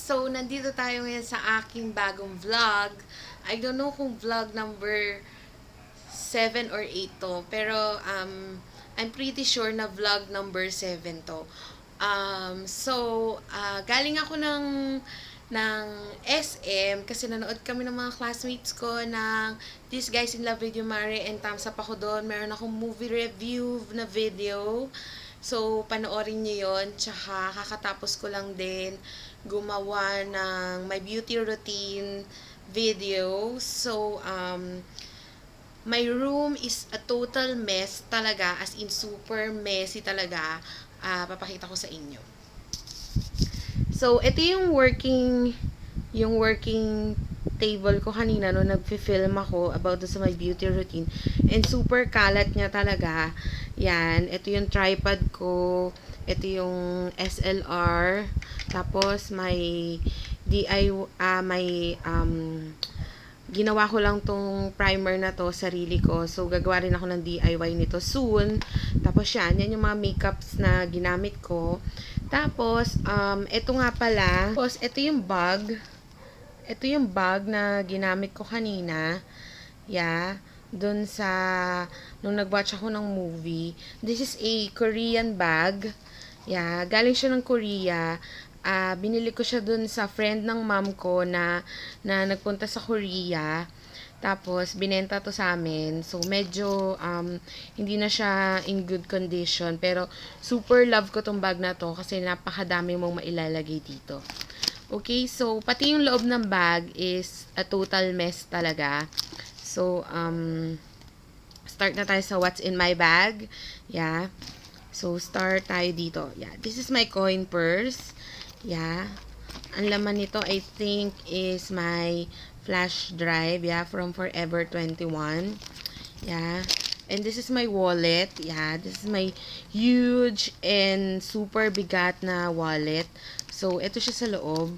So, nandito tayo ngayon sa aking bagong vlog. I don't know kung vlog number 7 or 8 to. Pero, I'm pretty sure na vlog number 7 to. Galing ako ng SM kasi nanood kami ng mga classmates ko ng This Guys in Love Video Mare and thumbs up ako doon. Meron akong movie review na video. So, panoorin niyo yon. Tsaka, kakatapos ko lang din gumawa ng my beauty routine video. So, my room is a total mess talaga. As in, super messy talaga. Papakita ko sa inyo. So, ito yung working table ko kanina no nagfi-film ako about sa my beauty routine. And super kalat niya talaga. Yan, ito yung tripod ko. Ito yung SLR. Tapos may ginawa ko lang tong primer na to, sarili ko. So, gagawa rin ako ng DIY nito soon. Tapos yan yung mga makeups na ginamit ko. Tapos, ito nga pala. Tapos, ito yung bag. Ito yung bag na ginamit ko kanina. Yeah. Nung nag-watch ako ng movie. This is a Korean bag. Yeah. Galing siya ng Korea. Binili ko siya dun sa friend ng mom ko na nagpunta sa Korea. Tapos, binenta to sa amin. So, medyo, hindi na siya in good condition. Pero, super love ko tong bag na to kasi napakadami mong mailalagay dito. Okay, so, pati yung loob ng bag is a total mess talaga. So, start na tayo sa what's in my bag. Yeah. So, start tayo dito. Yeah, this is my coin purse. Yeah. Ang laman nito, I think, is my flash drive. Yeah, from Forever 21. Yeah. And this is my wallet. Yeah, this is my huge and super bigat na wallet. So, ito siya sa loob.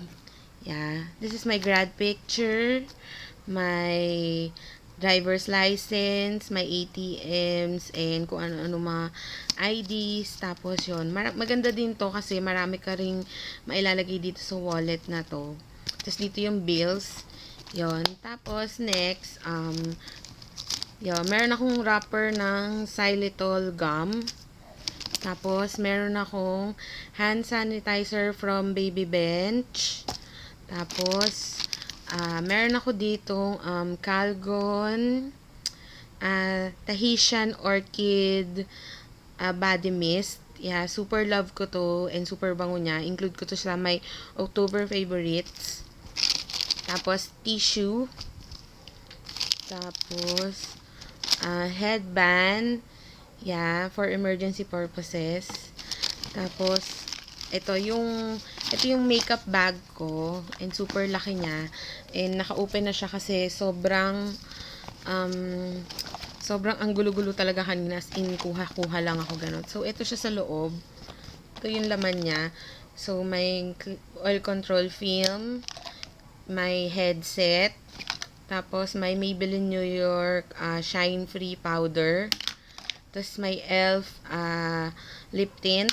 Yeah. This is my grad picture. My driver's license, my ATMs, and kung ano-ano mga IDs. Tapos yun, maganda din to kasi marami ka ring mailalagay dito sa wallet na to. Tapos dito yung bills. Yun. Tapos next, yun, meron akong wrapper ng xylitol gum. Tapos, meron akong hand sanitizer from Baby Bench. Tapos, meron ako ditong Calgon, Tahitian Orchid body mist. Yeah, super love ko to and super bango niya. Include ko to sa my October favorites. Tapos, tissue. Tapos, headband. Yeah, for emergency purposes. Tapos, ito yung makeup bag ko. And super laki niya. And naka-open na siya kasi sobrang ang gulo-gulo talaga kanina. As in, kuha-kuha lang ako ganun. So, ito siya sa loob. Ito yung laman niya. So, may oil control film. May headset. Tapos, may Maybelline New York Shine Free Powder. Tapos, may e.l.f. Lip tint.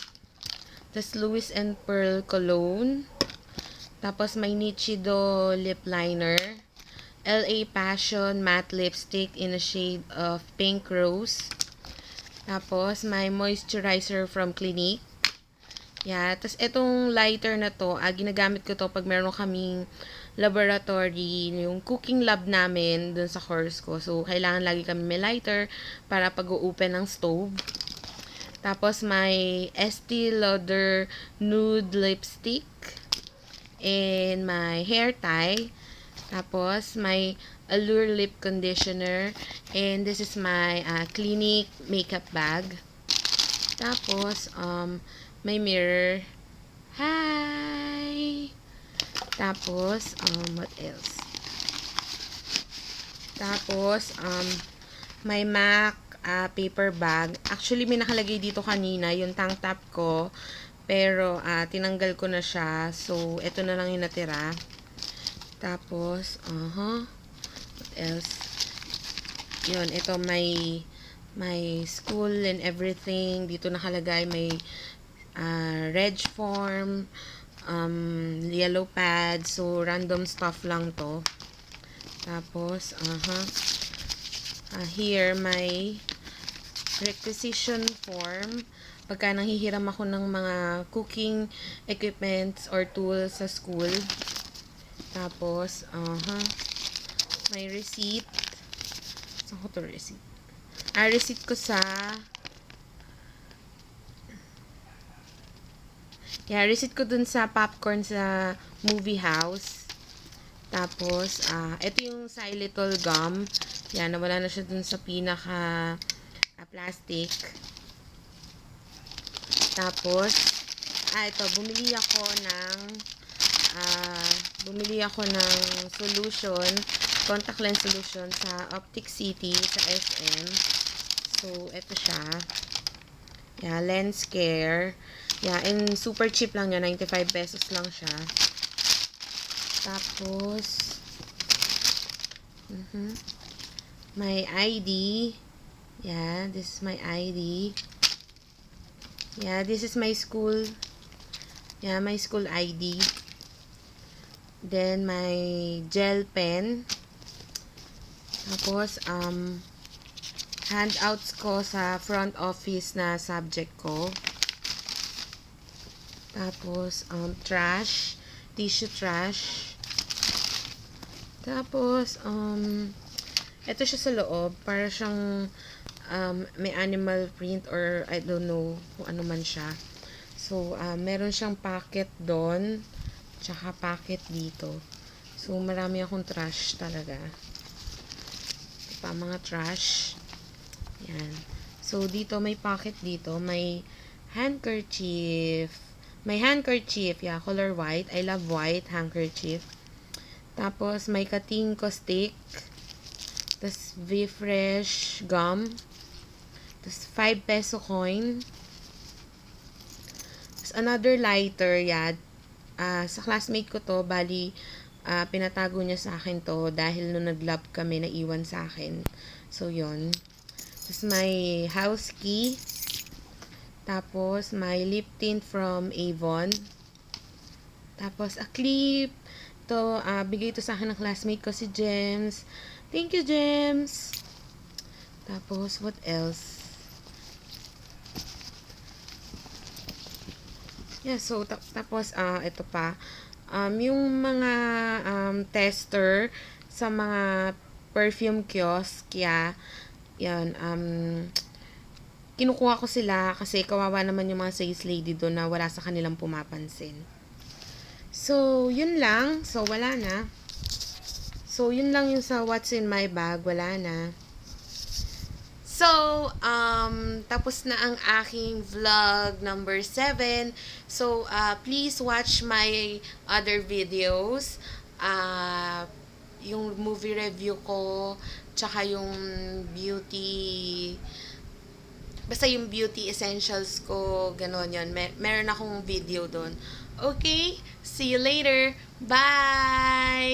Tapos, Louis and Pearl Cologne. Tapos, may Nichido lip liner. LA Passion matte lipstick in a shade of pink rose. Tapos, may moisturizer from Clinique. Yeah. Tapos, itong lighter na to, ginagamit ko to pag meron kaming laboratory, yung cooking lab namin dun sa course ko. So, kailangan lagi kami may lighter para pag-open ng stove. Tapos, may Estee Lauder nude lipstick and my hair tie. Tapos, may Allure lip conditioner and this is my Clinique makeup bag. Tapos, may mirror. Hi! Tapos, what else? Tapos, may MAC paper bag. Actually, may nakalagay dito kanina, yung tank top ko. Pero, tinanggal ko na siya. So, ito na lang yung natira. Tapos, what else? Yun, ito may school and everything. Dito nakalagay may reg form, yellow pad. So, random stuff lang to. Tapos, here, my requisition form. Pagka nanghihiram ako ng mga cooking equipments or tools sa school. Tapos, may receipt. Saan ko to receipt? Receipt ko sa receipt ko dun sa popcorn sa movie house. Tapos, ito yung xylitol gum. Yan, nawala na siya dun sa pinaka plastic. Tapos, ito, bumili ako ng solution, contact lens solution sa Optic City, sa SM. So, ito siya. Yeah, lens care. Yeah, and super cheap lang yun. 95 pesos lang siya. Tapos, my ID. Yeah, this is my ID. Yeah, this is my school. Yeah, my school ID. Then, my gel pen. Tapos, handouts ko sa front office na subject ko. Tapos, trash. Tissue trash. Tapos, ito siya sa loob. Para siyang, may animal print or I don't know kung ano man siya. So, meron siyang packet doon. Tsaka packet dito. So, marami akong trash talaga. Ito pa, mga trash. Yan. So, dito may pocket dito. May handkerchief. May handkerchief. Yeah, color white. I love white handkerchief. Tapos, may katingko stick. Tapos, V-Fresh gum. Tapos, 5 peso coin. Tapos, another lighter. Yeah. Sa classmate ko to, bali, pinatago niya sa akin to dahil nung nag-lab kami, naiwan sa akin. So, yon. Tapos, may house key. Tapos, may lip tint from Avon. Tapos, a clip. To, bigay ito sa akin ng classmate ko, si James. Thank you, James. Tapos, what else? Yeah, so, tapos, ito pa. Yung mga tester sa mga perfume kiosk, yan, kinukuha ko sila kasi kawawa naman yung mga sales lady doon na wala sa kanilang pumapansin. So, yun lang. So, wala na. So, yun lang yung sa what's in my bag. Wala na. So, tapos na ang aking vlog number 7. So, please watch my other videos. Yung movie review ko, tsaka yung beauty, basta yung beauty essentials ko, gano'n yun. Meron akong video doon. Okay? See you later. Bye!